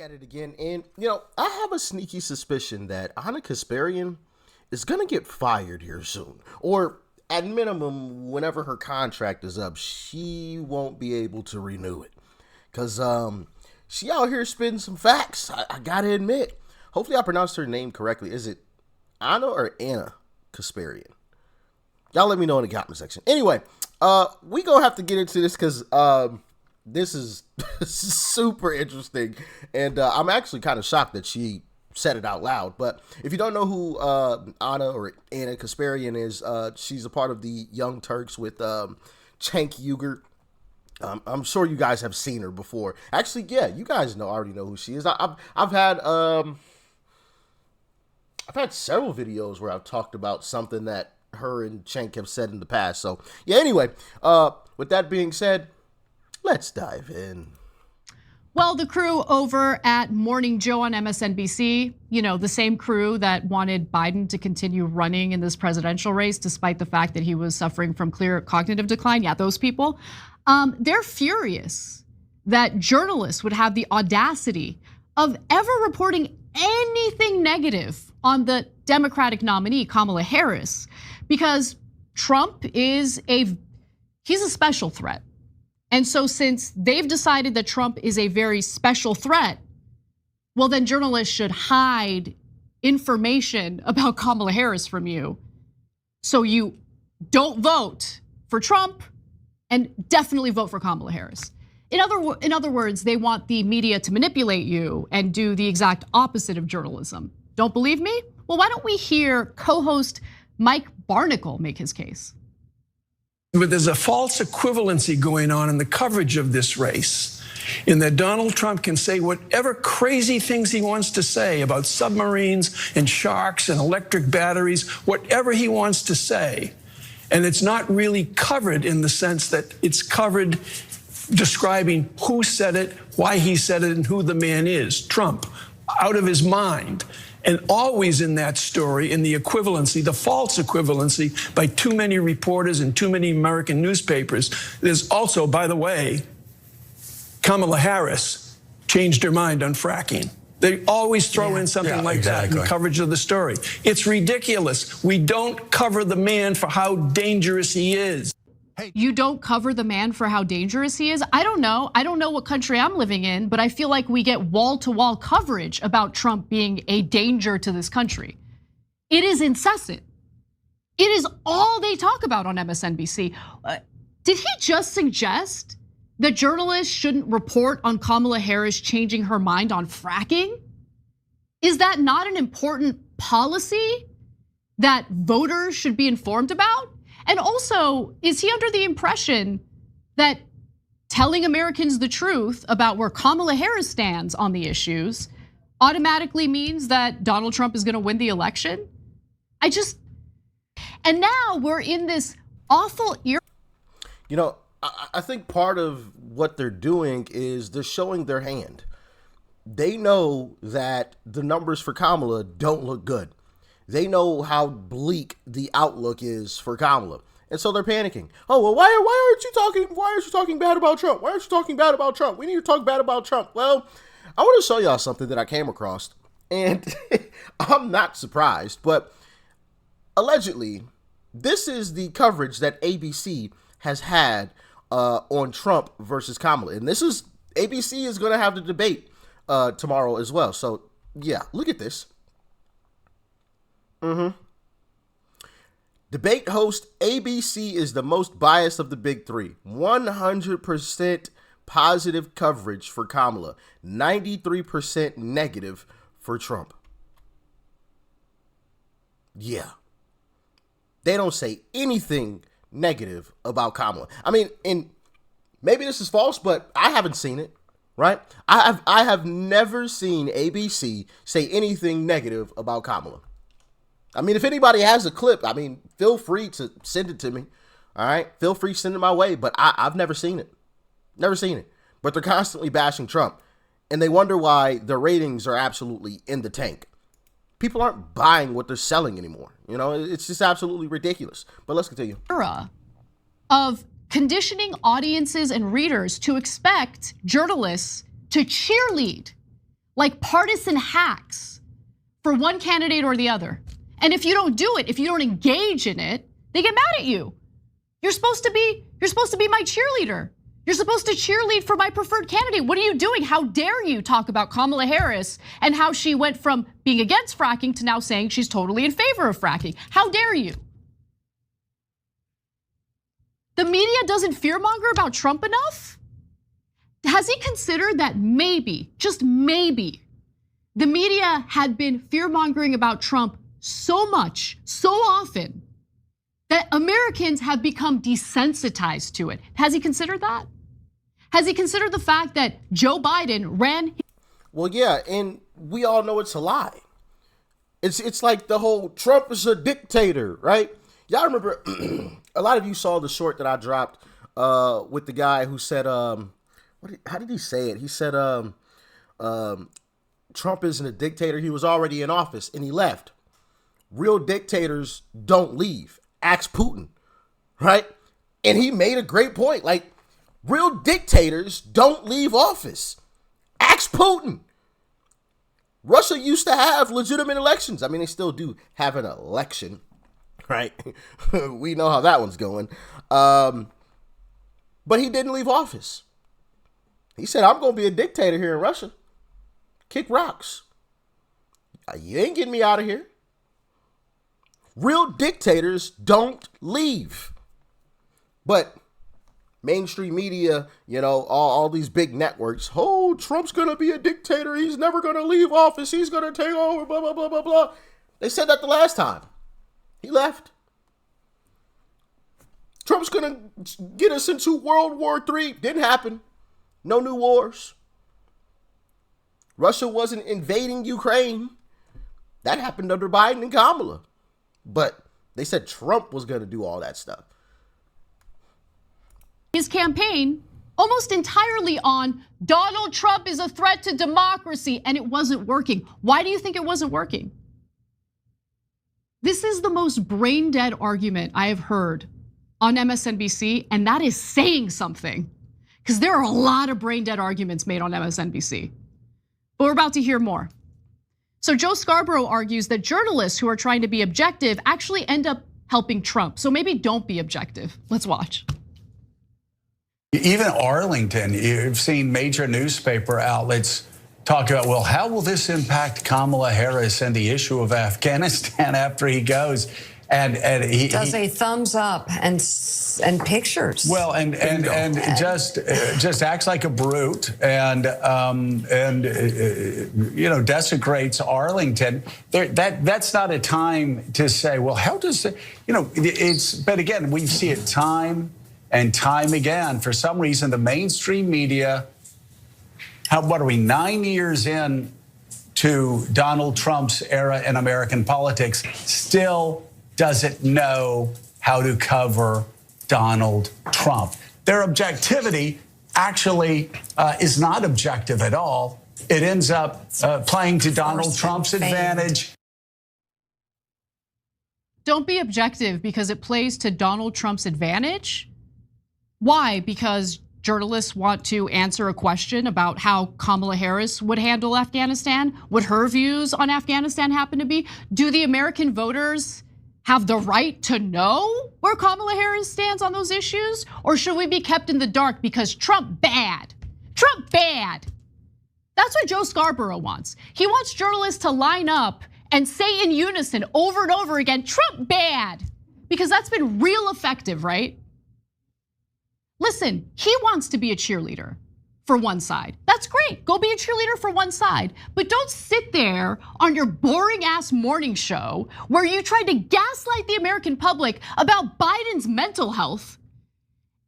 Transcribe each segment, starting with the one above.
At it again, and I have a sneaky suspicion that Anna Kasparian is gonna get fired here soon, or at minimum, whenever her contract is up, she won't be able to renew it, cause she out here spitting some facts. I gotta admit. Hopefully, I pronounced her name correctly. Is it Anna or Anna Kasparian? Y'all let me know in the comment section. Anyway, we gonna have to get into this because this is super interesting, and I'm actually kind of shocked that she said it out loud. But if you don't know who Anna or Anna Kasparian is, she's a part of the Young Turks with Cenk Uygur. I'm sure you guys have seen her before. Actually, yeah, you guys already know who she is. I've had several videos where I've talked about something that her and Cenk have said in the past. So yeah, anyway, with that being said, let's dive in. Well, the crew over at Morning Joe on MSNBC, the same crew that wanted Biden to continue running in this presidential race despite the fact that he was suffering from clear cognitive decline. Yeah, those people, they're furious that journalists would have the audacity of ever reporting anything negative on the Democratic nominee, Kamala Harris, because Trump he's a special threat. And so since they've decided that Trump is a very special threat, well, then journalists should hide information about Kamala Harris from you so you don't vote for Trump and definitely vote for Kamala Harris. In other words, they want the media to manipulate you and do the exact opposite of journalism. Don't believe me? Well, why don't we hear co-host Mike Barnicle make his case? But there's a false equivalency going on in the coverage of this race, in that Donald Trump can say whatever crazy things he wants to say about submarines and sharks and electric batteries, whatever he wants to say. And it's not really covered in the sense that it's covered describing who said it, why he said it, and who the man is, Trump, out of his mind. And always in that story, in the equivalency, the false equivalency by too many reporters and too many American newspapers, there's also, by the way, Kamala Harris changed her mind on fracking. They always throw in something like that in coverage of the story. It's ridiculous. We don't cover the man for how dangerous he is. You don't cover the man for how dangerous he is? I don't know. I don't know what country I'm living in, but I feel like we get wall-to-wall coverage about Trump being a danger to this country. It is incessant. It is all they talk about on MSNBC. Did he just suggest that journalists shouldn't report on Kamala Harris changing her mind on fracking? Is that not an important policy that voters should be informed about? And also, is he under the impression that telling Americans the truth about where Kamala Harris stands on the issues automatically means that Donald Trump is gonna win the election? And now we're in this awful era. I think part of what they're doing is they're showing their hand. They know that the numbers for Kamala don't look good. They know how bleak the outlook is for Kamala. And so they're panicking. Oh, well, why aren't you talking bad about Trump? Why aren't you talking bad about Trump? We need to talk bad about Trump. Well, I want to show y'all something that I came across. And I'm not surprised, but allegedly, this is the coverage that ABC has had on Trump versus Kamala. And ABC is going to have the debate tomorrow as well. So yeah, look at this. Debate host ABC is the most biased of the big three. 100% positive coverage for Kamala. 93% negative for Trump. Yeah. They don't say anything negative about Kamala. I mean, and maybe this is false, but I haven't seen it, right? I have never seen ABC say anything negative about Kamala. I mean, if anybody has a clip, feel free to send it to me. All right, feel free to send it my way. But I've never seen it. Never seen it. But they're constantly bashing Trump. And they wonder why the ratings are absolutely in the tank. People aren't buying what they're selling anymore. It's just absolutely ridiculous. But let's continue. Era of conditioning audiences and readers to expect journalists to cheerlead like partisan hacks for one candidate or the other. And if you don't do it, if you don't engage in it, they get mad at you. You're supposed to be my cheerleader. You're supposed to cheerlead for my preferred candidate. What are you doing? How dare you talk about Kamala Harris and how she went from being against fracking to now saying she's totally in favor of fracking? How dare you? The media doesn't fearmonger about Trump enough? Has he considered that maybe, just maybe, the media had been fearmongering about Trump so much, so often, that Americans have become desensitized to it? Has he considered that? Has he considered the fact that Joe Biden ran? Well, yeah, and we all know it's a lie. It's like the whole Trump is a dictator, right? Y'all remember, a lot of you saw the short that I dropped with the guy who said, how did he say it? He said, Trump isn't a dictator. He was already in office and he left. Real dictators don't leave. Ask Putin, right? And he made a great point. Like, real dictators don't leave office. Ask Putin. Russia used to have legitimate elections. I mean, they still do have an election, right? We know how that one's going. But he didn't leave office. He said, I'm going to be a dictator here in Russia. Kick rocks. You ain't getting me out of here. Real dictators don't leave. But mainstream media, you know, all these big networks, oh, Trump's going to be a dictator. He's never going to leave office. He's going to take over, blah, blah, blah, blah, blah. They said that the last time. He left. Trump's going to get us into World War III. Didn't happen. No new wars. Russia wasn't invading Ukraine. That happened under Biden and Kamala. But they said Trump was going to do all that stuff. His campaign almost entirely on Donald Trump is a threat to democracy, and it wasn't working. Why do you think it wasn't working? This is the most brain dead argument I have heard on MSNBC, and that is saying something, because there are a lot of brain dead arguments made on MSNBC. But we're about to hear more. So Joe Scarborough argues that journalists who are trying to be objective actually end up helping Trump. So maybe don't be objective. Let's watch. Even Arlington, you've seen major newspaper outlets talk about, well, how will this impact Kamala Harris and the issue of Afghanistan after he goes? And he does a thumbs up and pictures. Well, and just acts like a brute and you know, desecrates Arlington. That's not a time to say, well, how does it, you know, it's, but again, we see it time and time again. For some reason, the mainstream media, what are we, 9 years in to Donald Trump's era in American politics, still doesn't know how to cover Donald Trump. Their objectivity actually is not objective at all. It ends up playing to Donald Trump's advantage. Don't be objective because it plays to Donald Trump's advantage. Why? Because journalists want to answer a question about how Kamala Harris would handle Afghanistan, what her views on Afghanistan happen to be. Do the American voters have the right to know where Kamala Harris stands on those issues? Or should we be kept in the dark because Trump bad? Trump bad. That's what Joe Scarborough wants. He wants journalists to line up and say in unison over and over again, Trump bad, because that's been real effective, right? Listen, he wants to be a cheerleader for one side. That's great, go be a cheerleader for one side. But don't sit there on your boring ass morning show where you tried to gaslight the American public about Biden's mental health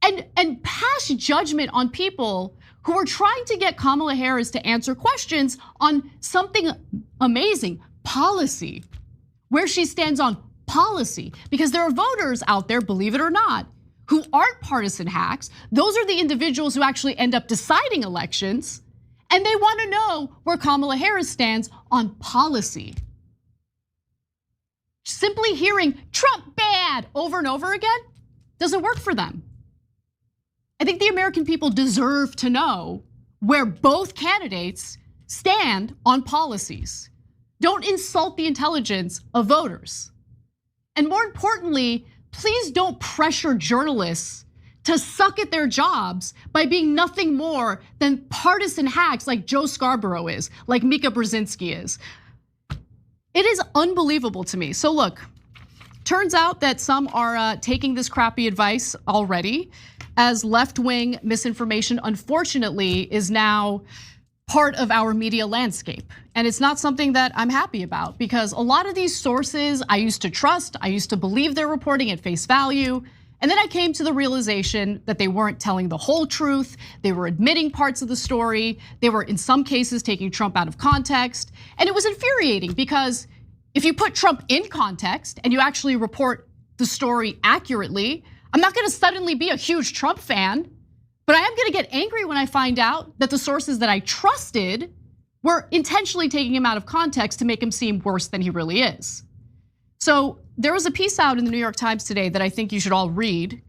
and pass judgment on people who are trying to get Kamala Harris to answer questions on something amazing, policy, where she stands on policy. Because there are voters out there, believe it or not, who aren't partisan hacks. Those are the individuals who actually end up deciding elections, and they want to know where Kamala Harris stands on policy. Simply hearing Trump bad over and over again doesn't work for them. I think the American people deserve to know where both candidates stand on policies. Don't insult the intelligence of voters. And more importantly, please don't pressure journalists to suck at their jobs by being nothing more than partisan hacks like Joe Scarborough is, like Mika Brzezinski is. It is unbelievable to me. So look, turns out that some are taking this crappy advice already, as left-wing misinformation, unfortunately, is now part of our media landscape. And it's not something that I'm happy about, because a lot of these sources I used to trust, I used to believe they're reporting at face value. And then I came to the realization that they weren't telling the whole truth. They were admitting parts of the story. They were, in some cases, taking Trump out of context. And it was infuriating, because if you put Trump in context and you actually report the story accurately, I'm not gonna suddenly be a huge Trump fan, but I am gonna get angry when I find out that the sources that I trusted were intentionally taking him out of context to make him seem worse than he really is. So there was a piece out in the New York Times today that I think you should all read.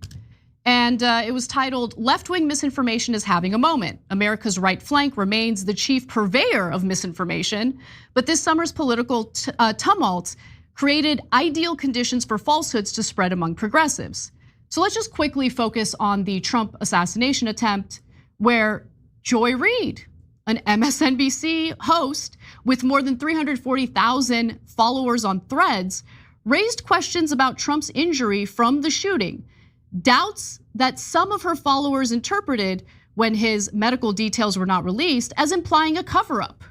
And it was titled, "Left-wing misinformation is having a moment. America's right flank remains the chief purveyor of misinformation, but this summer's political tumult created ideal conditions for falsehoods to spread among progressives." So let's just quickly focus on the Trump assassination attempt, where Joy Reid, an MSNBC host with more than 340,000 followers on Threads, raised questions about Trump's injury from the shooting, doubts that some of her followers interpreted when his medical details were not released as implying a cover-up.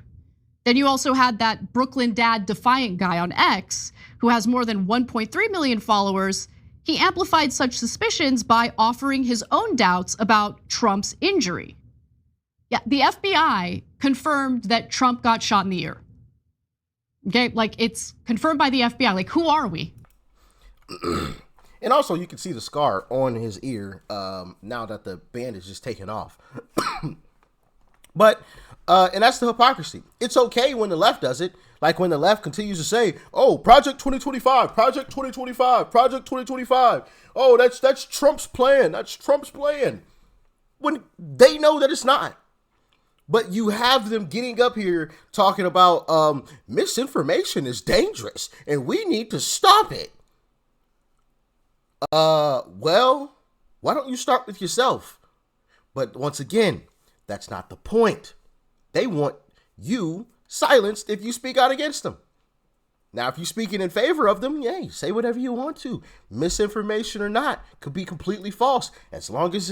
Then you also had that Brooklyn Dad Defiant guy on X, who has more than 1.3 million followers. He amplified such suspicions by offering his own doubts about Trump's injury. Yeah, the FBI confirmed that Trump got shot in the ear. Okay, like it's confirmed by the FBI. Like, who are we? And also, you can see the scar on his ear now that the bandage is taken off. But, and that's the hypocrisy. It's okay when the left does it. Like when the left continues to say, "Oh, Project 2025, Project 2025, Project 2025. Oh, that's Trump's plan. That's Trump's plan." When they know that it's not. But you have them getting up here talking about misinformation is dangerous and we need to stop it. Well, why don't you start with yourself? But once again, that's not the point. They want you silenced if you speak out against them. Now, if you're speaking in favor of them, yeah, you say whatever you want to. Misinformation or not, could be completely false. As long as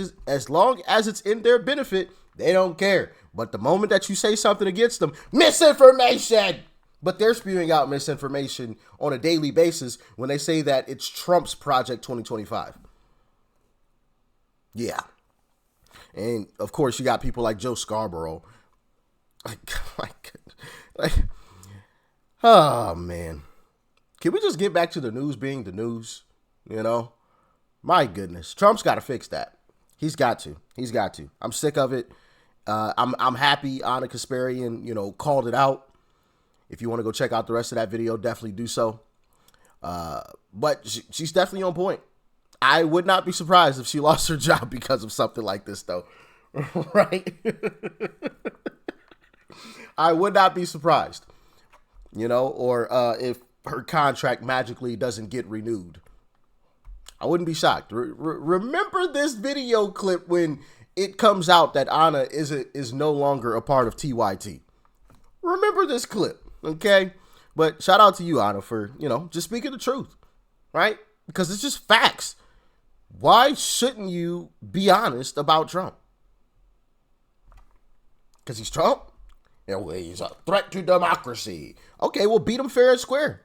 it's in their benefit, they don't care. But the moment that you say something against them, misinformation! But they're spewing out misinformation on a daily basis when they say that it's Trump's Project 2025. Yeah. And of course, you got people like Joe Scarborough. Oh man. Can we just get back to the news being the news? You know? My goodness. Trump's got to fix that. He's got to. I'm sick of it. I'm happy Anna Kasparian, called it out. If you want to go check out the rest of that video, definitely do so. But she's definitely on point. I would not be surprised if she lost her job because of something like this, though. Right? I would not be surprised, or if her contract magically doesn't get renewed. I wouldn't be shocked. Remember this video clip when it comes out that Anna is no longer a part of TYT. Remember this clip, okay? But shout out to you, Anna, for, just speaking the truth, right? Because it's just facts. Why shouldn't you be honest about Trump? Because he's Trump? He's a threat to democracy. Okay, well, beat him fair and square.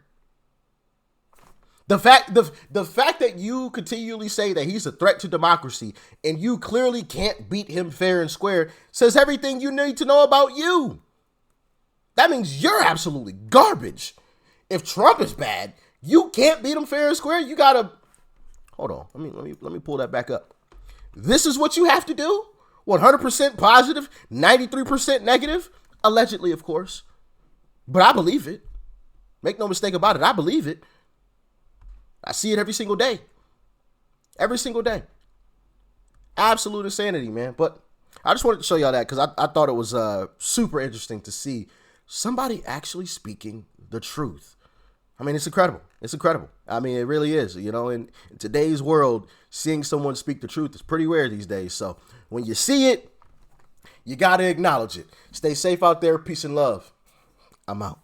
The fact that you continually say that he's a threat to democracy and you clearly can't beat him fair and square says everything you need to know about you. That means you're absolutely garbage. If Trump is bad, you can't beat him fair and square. You gotta hold on. Let me pull that back up. This is what you have to do. 100% positive, 93% negative. Allegedly, of course. But I believe it. Make no mistake about it. I believe it. I see it every single day. Every single day. Absolute insanity, man. But I just wanted to show y'all that because I thought it was super interesting to see somebody actually speaking the truth. I mean, it's incredible. It's incredible. I mean, it really is. You know, in today's world, seeing someone speak the truth is pretty rare these days. So when you see it, you got to acknowledge it. Stay safe out there. Peace and love. I'm out.